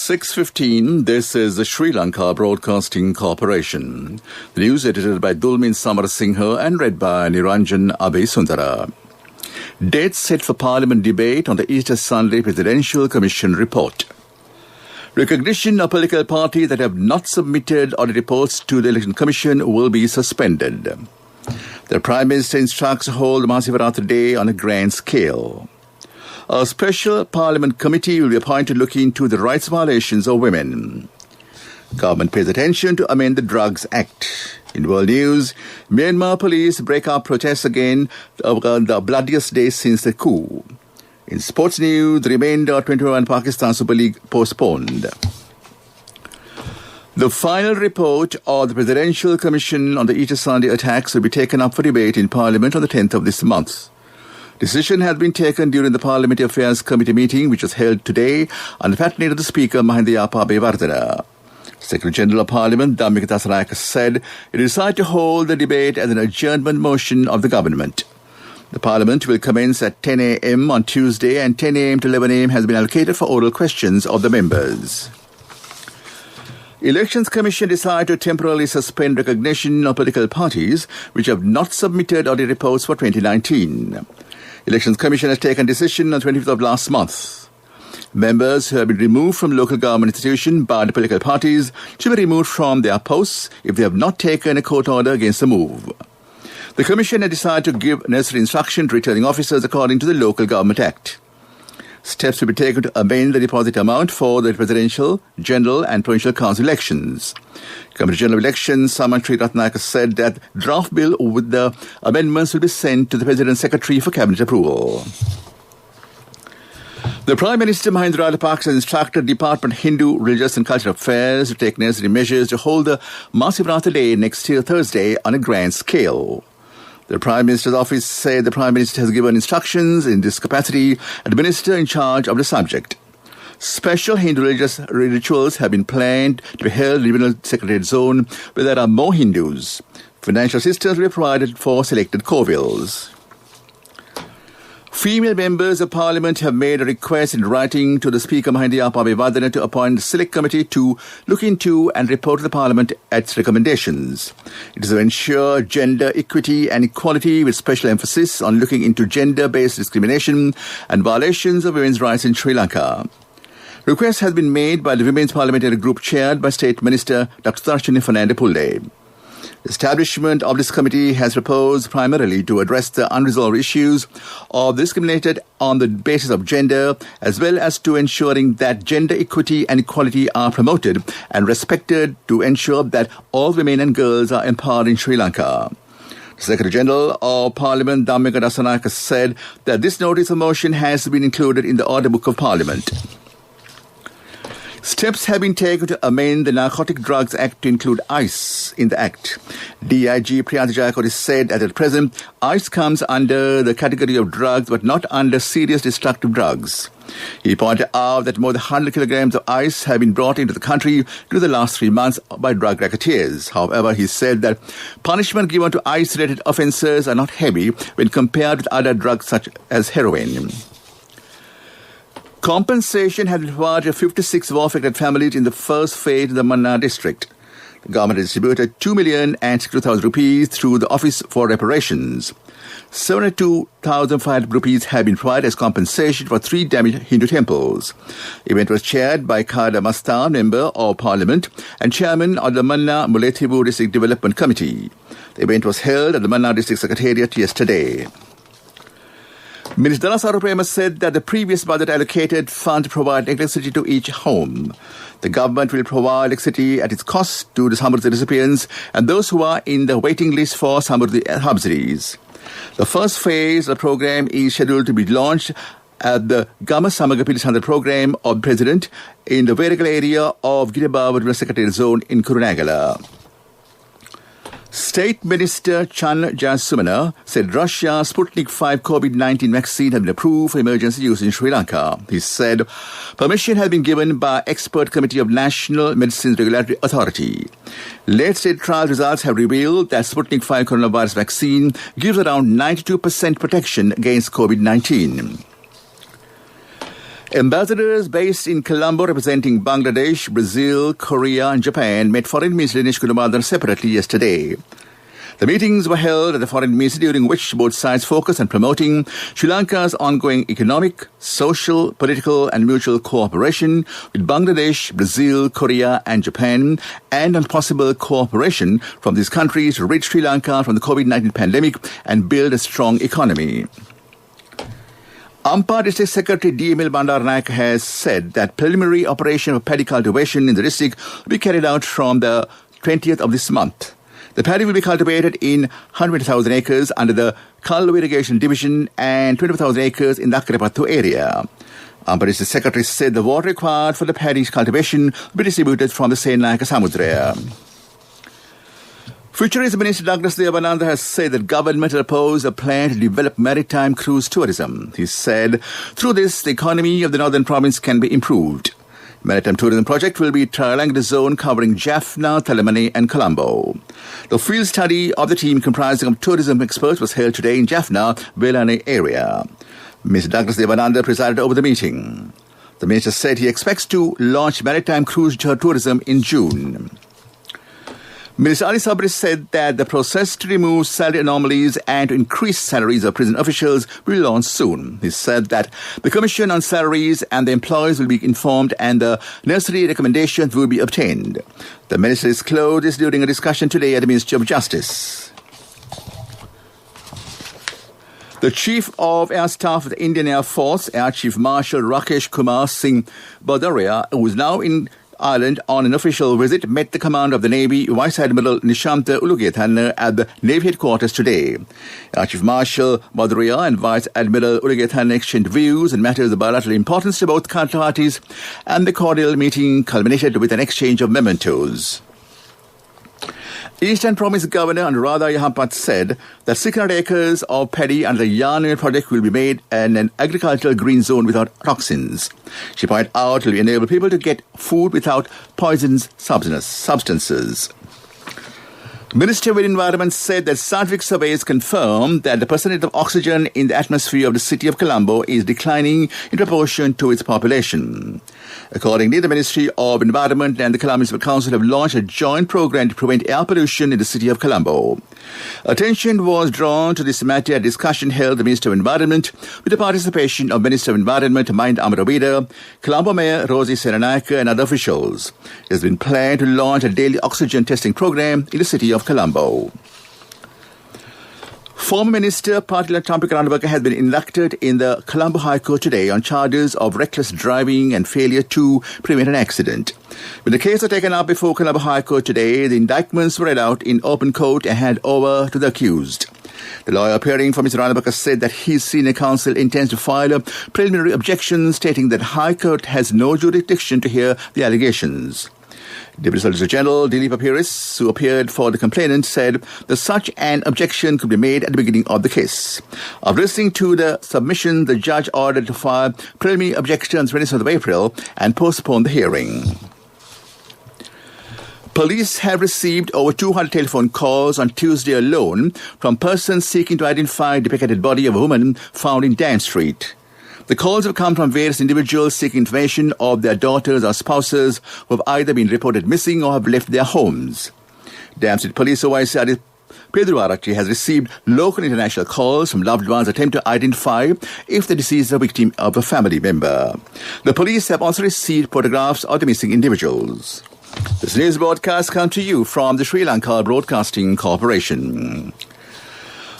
6:15, this is the Sri Lanka Broadcasting Corporation. The news edited by Dulmin Samarasinghe and read by Niranjan Abesundara. Dates set for Parliament debate on the Easter Sunday Presidential Commission report. Recognition of political parties that have not submitted audit reports to the Election Commission will be suspended. The Prime Minister instructs to hold Mahasivaratri Day on a grand scale. A special Parliament committee will be appointed to look into the rights violations of women. Government pays attention to amend the Drugs Act. In world news, Myanmar police break up protests again over the bloodiest day since the coup. In sports news, the remainder of 2021 Pakistan Super League postponed. The final report of the Presidential Commission on the Easter Sunday attacks will be taken up for debate in Parliament on the 10th of this month. Decision has been taken during the Parliamentary Affairs Committee meeting, which was held today under the patronage of the Speaker, Mahinda Yapa. Secretary-General of Parliament, Dhammika Dassanayake, said it decided to hold the debate as an adjournment motion of the government. The Parliament will commence at 10 a.m. on Tuesday, and 10 a.m. to 11 a.m. has been allocated for oral questions of the members. Elections Commission decided to temporarily suspend recognition of political parties which have not submitted audit reports for 2019. Elections Commission has taken decision on 25th of last month. Members who have been removed from local government institutions by the political parties should be removed from their posts if they have not taken a court order against the move. The Commission has decided to give necessary instruction to returning officers according to the Local Government Act. Steps will be taken to amend the deposit amount for the presidential, general and provincial council elections. Committee General of Elections, Samantri Ratnayake, said that draft bill with the amendments will be sent to the President's Secretary for Cabinet approval. The Prime Minister Mahinda Rajapaksa has instructed Department of Hindu, Religious and Cultural Affairs to take necessary measures to hold the Mahasivaratri Day next year Thursday on a grand scale. The Prime Minister's office said the Prime Minister has given instructions in this capacity and the Minister in charge of the subject. Special Hindu religious rituals have been planned to be held in the Regional Secretariat Zone where there are more Hindus. Financial assistance will be provided for selected Kovills. Female members of Parliament have made a request in writing to the Speaker Mahinda Yapa to appoint a select committee to look into and report to the Parliament its recommendations. It is to ensure gender equity and equality with special emphasis on looking into gender-based discrimination and violations of women's rights in Sri Lanka. Request has been made by the Women's Parliamentary Group chaired by State Minister Dr. Darshini Fernande-Pulle. The establishment of this committee has proposed primarily to address the unresolved issues of discriminated on the basis of gender, as well as to ensuring that gender equity and equality are promoted and respected to ensure that all women and girls are empowered in Sri Lanka. The Secretary-General of Parliament, Dhammika Dassanayake, said that this notice of motion has been included in the Order Book of Parliament. Steps have been taken to amend the Narcotic Drugs Act to include ice in the Act. DIG Priyanka Jayakody said that at present, ice comes under the category of drugs but not under serious destructive drugs. He pointed out that more than 100 kilograms of ice have been brought into the country during the last 3 months by drug racketeers. However, he said that punishment given to ice-related offences are not heavy when compared with other drugs such as heroin. Compensation has been provided to 56 war-affected families in the first phase of the Mannar district. The government has distributed 2,060,000 rupees through the Office for Reparations. 72,500 rupees have been provided as compensation for 3 damaged Hindu temples. The event was chaired by Khada Mastan, Member of Parliament and Chairman of the Mannar Mullaitivu District Development Committee. The event was held at the Mannar District Secretariat yesterday. Minister Dana Saruprema said that the previous budget allocated funds to provide electricity to each home. The government will provide electricity at its cost to the Samruddhi recipients and those who are in the waiting list for Samruddhi subsidies. The first phase of the program is scheduled to be launched at the Gama Samaga Pilisandra program of the President in the Veragal area of Giribawa Secretariat Zone in Kurunegala. State Minister Chan Jayasumana said Russia's Sputnik 5 COVID-19 vaccine has been approved for emergency use in Sri Lanka. He said permission has been given by Expert Committee of National Medicines Regulatory Authority. Late-stage trial results have revealed that Sputnik 5 coronavirus vaccine gives around 92% protection against COVID-19. Ambassadors based in Colombo representing Bangladesh, Brazil, Korea and Japan met Foreign Minister Dinesh Gunawardene separately yesterday. The meetings were held at the Foreign Ministry, during which both sides focused on promoting Sri Lanka's ongoing economic, social, political and mutual cooperation with Bangladesh, Brazil, Korea and Japan, and on possible cooperation from these countries to rid Sri Lanka from the COVID-19 pandemic and build a strong economy. Ampa District Secretary D.M.L. Bandaranaike has said that preliminary operation of paddy cultivation in the district will be carried out from the 20th of this month. The paddy will be cultivated in 100,000 acres under the Kallu Irrigation Division and 25,000 acres in the Akkarepattu area. Ampa District Secretary said the water required for the paddy cultivation will be distributed from the Senaka Samudra. Fisheries Minister Douglas Devananda has said that government will oppose a plan to develop maritime cruise tourism. He said, through this, the economy of the northern province can be improved. Maritime tourism project will be trialling the zone covering Jaffna, Talamani and Colombo. The field study of the team comprising of tourism experts was held today in Jaffna, Velane area. Mr. Douglas Devananda presided over the meeting. The minister said he expects to launch maritime cruise tourism in June. Minister Ali Sabri said that the process to remove salary anomalies and to increase salaries of prison officials will launch soon. He said that the Commission on Salaries and the employees will be informed and the necessary recommendations will be obtained. The minister disclosed this during a discussion today at the Ministry of Justice. The Chief of Air Staff of the Indian Air Force, Air Chief Marshal Rakesh Kumar Singh Badaria, who is now in Ireland on an official visit, met the commander of the Navy, Vice Admiral Nishanta Ulugethan, at the Navy headquarters today. Air Chief Marshal Badaria and Vice Admiral Ulugethan exchanged views and matters of bilateral importance to both parties, and the cordial meeting culminated with an exchange of mementos. Eastern Province Governor Anuradha Yahapat said that 600 acres of paddy under the Yarn project will be made in an agricultural green zone without toxins. She pointed out it will enable people to get food without poisonous substances. Minister of Environment said that scientific surveys confirm that the percentage of oxygen in the atmosphere of the city of Colombo is declining in proportion to its population. Accordingly, the Ministry of Environment and the Colombo Municipal Council have launched a joint program to prevent air pollution in the city of Colombo. Attention was drawn to this matter at discussion held at the Ministry of Environment with the participation of Minister of Environment Mind Amaravida, Colombo Mayor Rosie Seranaka and other officials. It has been planned to launch a daily oxygen testing program in the city of Colombo. Former Minister Patila Tampikaranabaka has been inducted in the Colombo High Court today on charges of reckless driving and failure to prevent an accident. When the case was taken up before Colombo High Court today, the indictments were read out in open court and handed over to the accused. The lawyer appearing for Mr. Ranabaka said that his senior counsel intends to file a preliminary objection stating that High Court has no jurisdiction to hear the allegations. Deputy Solicitor General Dilip Apiris, who appeared for the complainant, said that such an objection could be made at the beginning of the case. After listening to the submission, the judge ordered to file preliminary objections on 27th of April and postpone the hearing. Police have received over 200 telephone calls on Tuesday alone from persons seeking to identify the decapitated body of a woman found in Dam Street. The calls have come from various individuals seeking information of their daughters or spouses who have either been reported missing or have left their homes. Dam Street Police OIC Pedro Arachi has received local and international calls from loved ones attempting to identify if the deceased is a victim of a family member. The police have also received photographs of the missing individuals. This news broadcast comes to you from the Sri Lanka Broadcasting Corporation.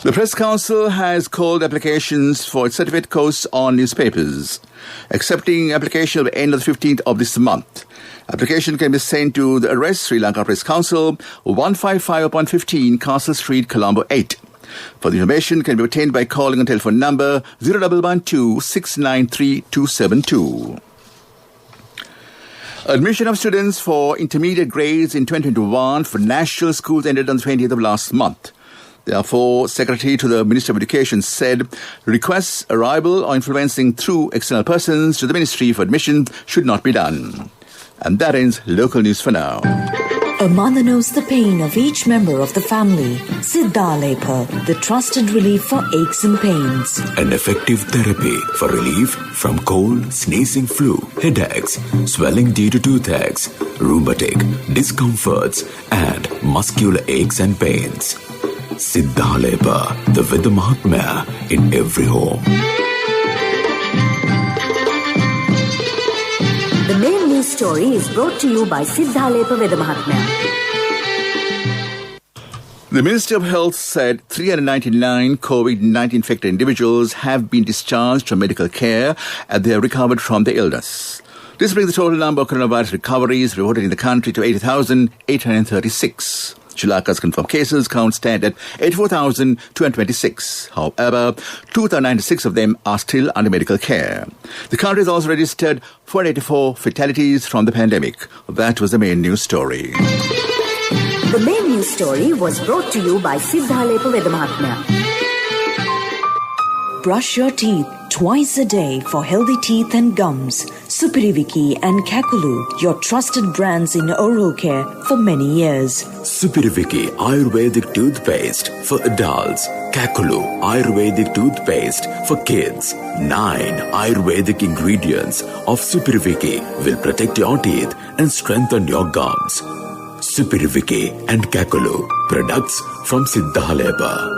The Press Council has called applications for its certificate course on newspapers. Accepting application will end on the 15th of this month. Application can be sent to the Arrest Sri Lanka Press Council, 155/15 Castle Street, Colombo 8. Further information can be obtained by calling on telephone number 0112 693 272. Admission of students for intermediate grades in 2021 for national schools ended on the 20th of last month. Therefore, Secretary to the Ministry of Education said requests, arrival or influencing through external persons to the Ministry for admission should not be done. And that ends local news for now. A mother knows the pain of each member of the family. Siddhalepa, the trusted relief for aches and pains. An effective therapy for relief from cold, sneezing, flu, headaches, swelling due to toothaches, rheumatic, discomforts, and muscular aches and pains. Siddhalepa, the Veda Mahatmya in every home. The main news story is brought to you by Siddhalepa Veda Mahatmya. The Ministry of Health said 399 COVID-19 infected individuals have been discharged from medical care and they have recovered from the illness. This brings the total number of coronavirus recoveries reported in the country to 80,836. Sri Lanka's confirmed cases count stand at 84,226. However, 2,096 of them are still under medical care. The country has also registered 484 fatalities from the pandemic. That was the main news story. The main news story was brought to you by Siddhalepa Veda Mahatmya. Brush your teeth twice a day for healthy teeth and gums. Supiriviki and Kakulu, your trusted brands in oral care for many years. Supiriviki Ayurvedic toothpaste for adults. Kakulu Ayurvedic toothpaste for kids. 9 Ayurvedic ingredients of Supiriviki will protect your teeth and strengthen your gums. Supiriviki and Kakulu, products from Siddhalepa.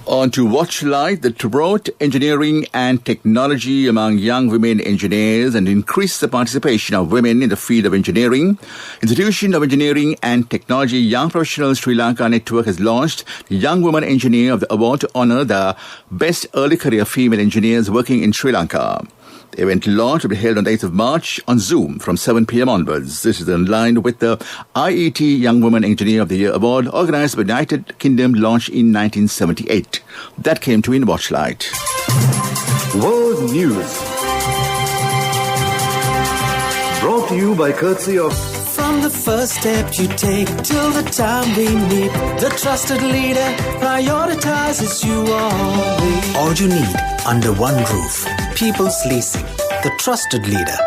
On to Watchlight, that to promote engineering and technology among young women engineers and increase the participation of women in the field of engineering, Institution of Engineering and Technology Young Professionals Sri Lanka Network has launched the Young Woman Engineer of the Award to honour the best early career female engineers working in Sri Lanka. The event launch will be held on the 8th of March on Zoom from 7 p.m. onwards. This is in line with the IET Young Woman Engineer of the Year Award organised by the United Kingdom, launched in 1978. That came to in Watchlight. World News. Brought to you by courtesy of... From the first step you take till the time we meet, the trusted leader prioritizes you always. All you need under one roof. People's Leasing, the trusted leader.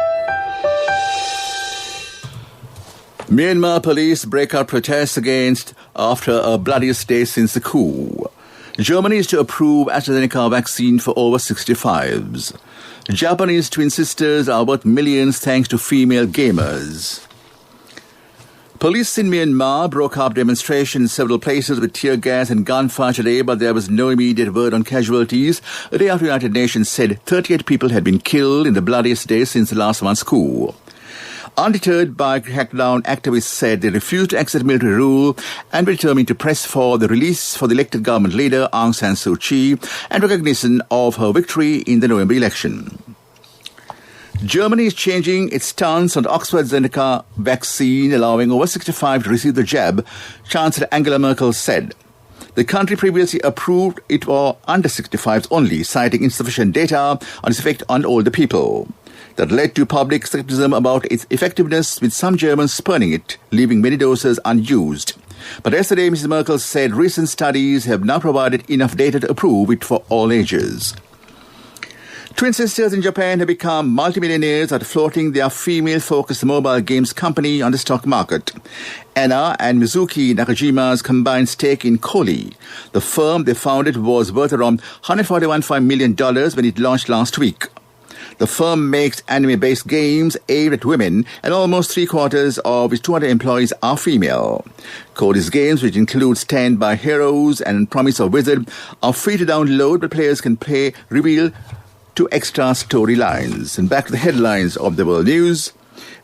Myanmar police break out protests after a bloodiest day since the coup. Germany is to approve AstraZeneca vaccine for over 65s. Japanese twin sisters are worth millions thanks to female gamers. Police in Myanmar broke up demonstrations in several places with tear gas and gunfire today, but there was no immediate word on casualties. A day after the United Nations said 38 people had been killed in the bloodiest day since the last month's coup. Undeterred by crackdown, activists said they refused to accept military rule and were determined to press for the release for the elected government leader Aung San Suu Kyi and recognition of her victory in the November election. Germany is changing its stance on the AstraZeneca vaccine, allowing over 65 to receive the jab, Chancellor Angela Merkel said. The country previously approved it for under 65s only, citing insufficient data on its effect on older people. That led to public skepticism about its effectiveness, with some Germans spurning it, leaving many doses unused. But yesterday, Mrs. Merkel said recent studies have now provided enough data to approve it for all ages. Twin sisters in Japan have become multimillionaires after floating their female-focused mobile games company on the stock market. Anna and Mizuki Nakajima's combined stake in Koli, the firm they founded, was worth around $141.5 million when it launched last week. The firm makes anime-based games aimed at women, and almost 3/4 of its 200 employees are female. Koli's games, which include Stand by Heroes and Promise of Wizard, are free to download, but players can play reveal to extra storylines. And back to the headlines of the world news.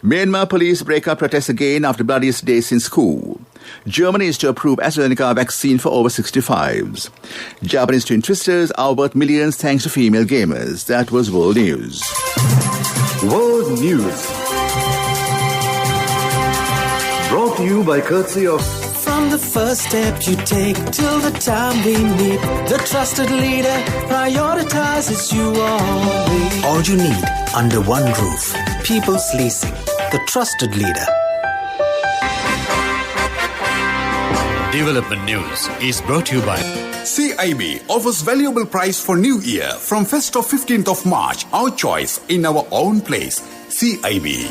Myanmar police break up protests again after bloodiest day since coup. Germany is to approve AstraZeneca vaccine for over 65s. Japanese twin twisters are worth millions thanks to female gamers. That was World News. World News. Brought to you by courtesy of... From the first step you take till the time we meet, the trusted leader prioritizes you always. All you need under one roof. People's Leasing, the trusted leader. Development News is brought to you by CIB offers valuable prize for New Year from 1st of 15th of March. Our choice in our own place. CIB.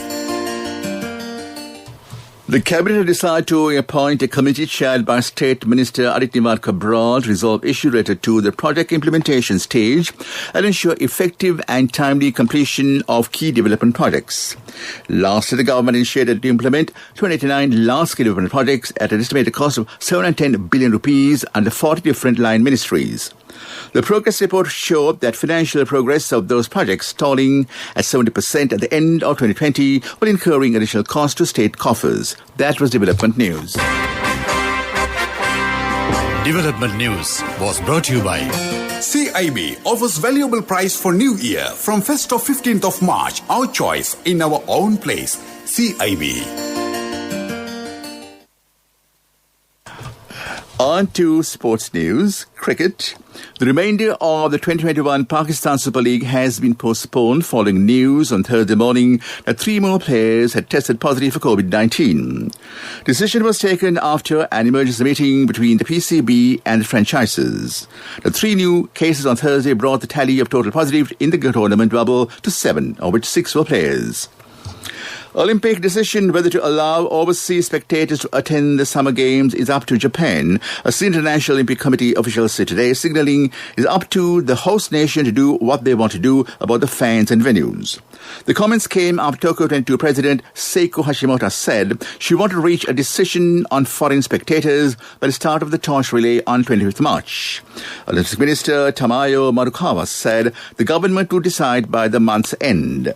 The Cabinet decided to appoint a committee chaired by State Minister Adit Niwad Cabral to resolve issues related to the project implementation stage and ensure effective and timely completion of key development projects. Last year, the government initiated to implement 289 large-scale development projects at an estimated cost of 710 billion rupees under 40 different line ministries. The progress report showed that financial progress of those projects stalling at 70% at the end of 2020 while incurring additional costs to state coffers. That was Development News. Development News was brought to you by CIB offers valuable prize for New Year from 1st of 15th of March. Our choice in our own place. CIB. On to sports news. Cricket. The remainder of the 2021 Pakistan Super League has been postponed following news on Thursday morning that 3 more players had tested positive for COVID-19. Decision was taken after an emergency meeting between the PCB and the franchises. The 3 new cases on Thursday brought the tally of total positive in the tournament bubble to 7, of which 6 were players. Olympic decision whether to allow overseas spectators to attend the Summer Games is up to Japan. A senior International Olympic Committee officials said today, signaling it's up to the host nation to do what they want to do about the fans and venues. The comments came after Tokyo 22 President Seiko Hashimoto said she wanted to reach a decision on foreign spectators by the start of the torch relay on 25th March. Olympics Minister Tamayo Marukawa said the government would decide by the month's end.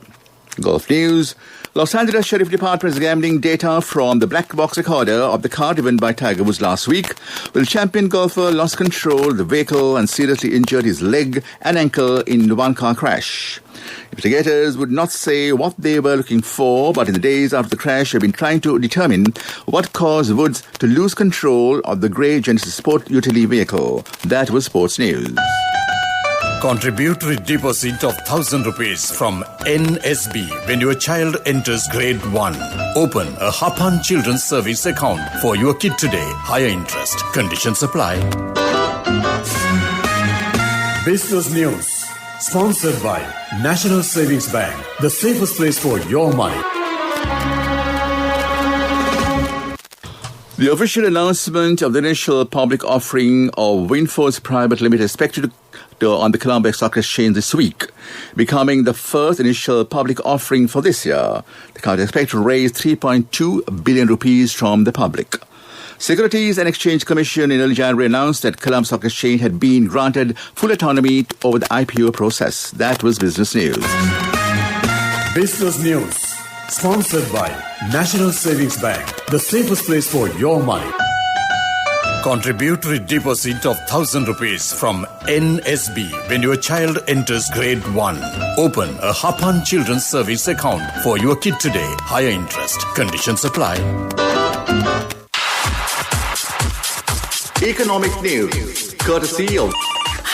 Golf news. Los Angeles Sheriff Department is examining data from the black box recorder of the car driven by Tiger Woods last week, where the champion golfer lost control of the vehicle and seriously injured his leg and ankle in the one-car crash. Investigators would not say what they were looking for, but in the days after the crash, have been trying to determine what caused Woods to lose control of the grey Genesis Sport utility vehicle. That was sports news. Contributory deposit of 1,000 rupees from NSB when your child enters grade 1. Open a Hapan Children's Service account for your kid today. Higher interest. Conditions apply. Business News. Sponsored by National Savings Bank. The safest place for your money. The official announcement of the initial public offering of Windforce Private Limited expected on the Colombo Stock Exchange this week, becoming the first initial public offering for this year. The company expects to raise 3.2 billion rupees from the public. Securities and Exchange Commission in early January announced that Colombo Stock Exchange had been granted full autonomy over the IPO process. That was Business News. Business News. Sponsored by National Savings Bank. The safest place for your money. Contributory deposit of 1,000 rupees from NSB when your child enters grade 1. Open a Hapan Children's Service account for your kid today. Higher interest. Conditions apply. Economic news, courtesy of...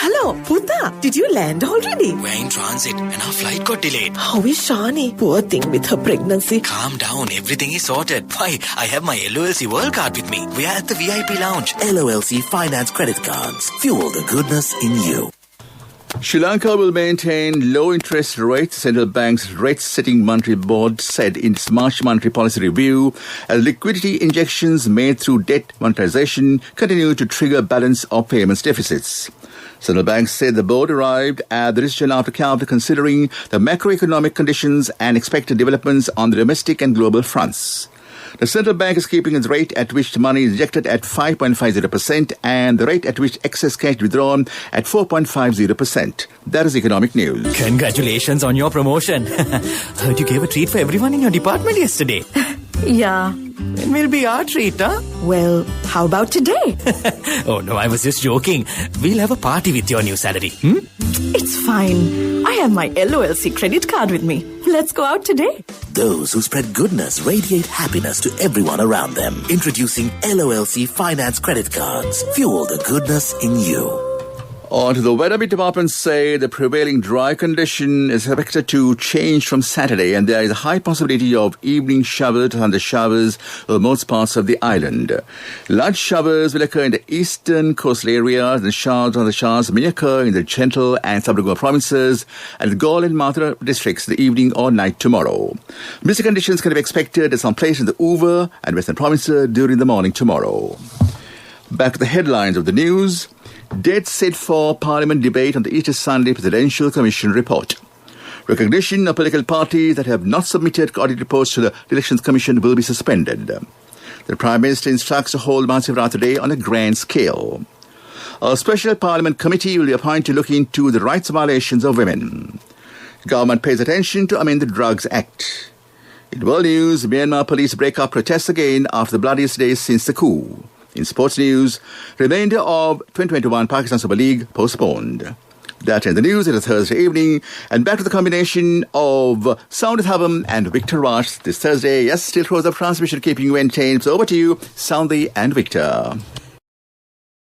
Hello, Puta. Did you land already? We're in transit and our flight got delayed. How is Shani? Poor thing with her pregnancy. Calm down. Everything is sorted. Why? I have my LOLC World Card with me. We are at the VIP lounge. LOLC Finance Credit Cards. Fuel the goodness in you. Sri Lanka will maintain low interest rates, Central Bank's rate-setting monetary board said in its March monetary policy review, as liquidity injections made through debt monetization continue to trigger balance of payments deficits. Central Bank said the board arrived at the decision after carefully considering the macroeconomic conditions and expected developments on the domestic and global fronts. The central bank is keeping its rate at which the money is injected at 5.50% and the rate at which excess cash is withdrawn at 4.50%. That is economic news. Congratulations on your promotion. Heard you gave a treat for everyone in your department yesterday. Yeah. When will be our treat, huh? Well, how about today? Oh, no, I was just joking. We'll have a party with your new salary. It's fine. I have my LOLC credit card with me. Let's go out today. Those who spread goodness radiate happiness to everyone around them. Introducing LOLC Finance Credit Cards. Fuel the goodness in you. On to the weather department say the prevailing dry condition is expected to change from Saturday, and there is a high possibility of evening showers and showers over most parts of the island. Large showers will occur in the eastern coastal areas, and showers may occur in the Central and Sub-Regua provinces and the Gaul and Mathura districts the evening or night tomorrow. Misty conditions can be expected at some places in the Uva and Western provinces during the morning tomorrow. Back to the headlines of the news. Date set for Parliament debate on the Easter Sunday Presidential Commission report. Recognition of political parties that have not submitted audit reports to the Elections Commission will be suspended. The Prime Minister instructs to hold Mahasivratri Day on a grand scale. A special Parliament committee will be appointed to look into the rights violations of women. Government pays attention to amend the Drugs Act. In world news, Myanmar police break up protests again after the bloodiest days since the coup. In sports news, remainder of 2021 Pakistan Super League postponed. That in the news, it is Thursday evening, and back to the combination of Sound Thavam and Victor Ross this Thursday. Yes, still close up transmission, keeping you entertained. So over to you, Soundy and Victor.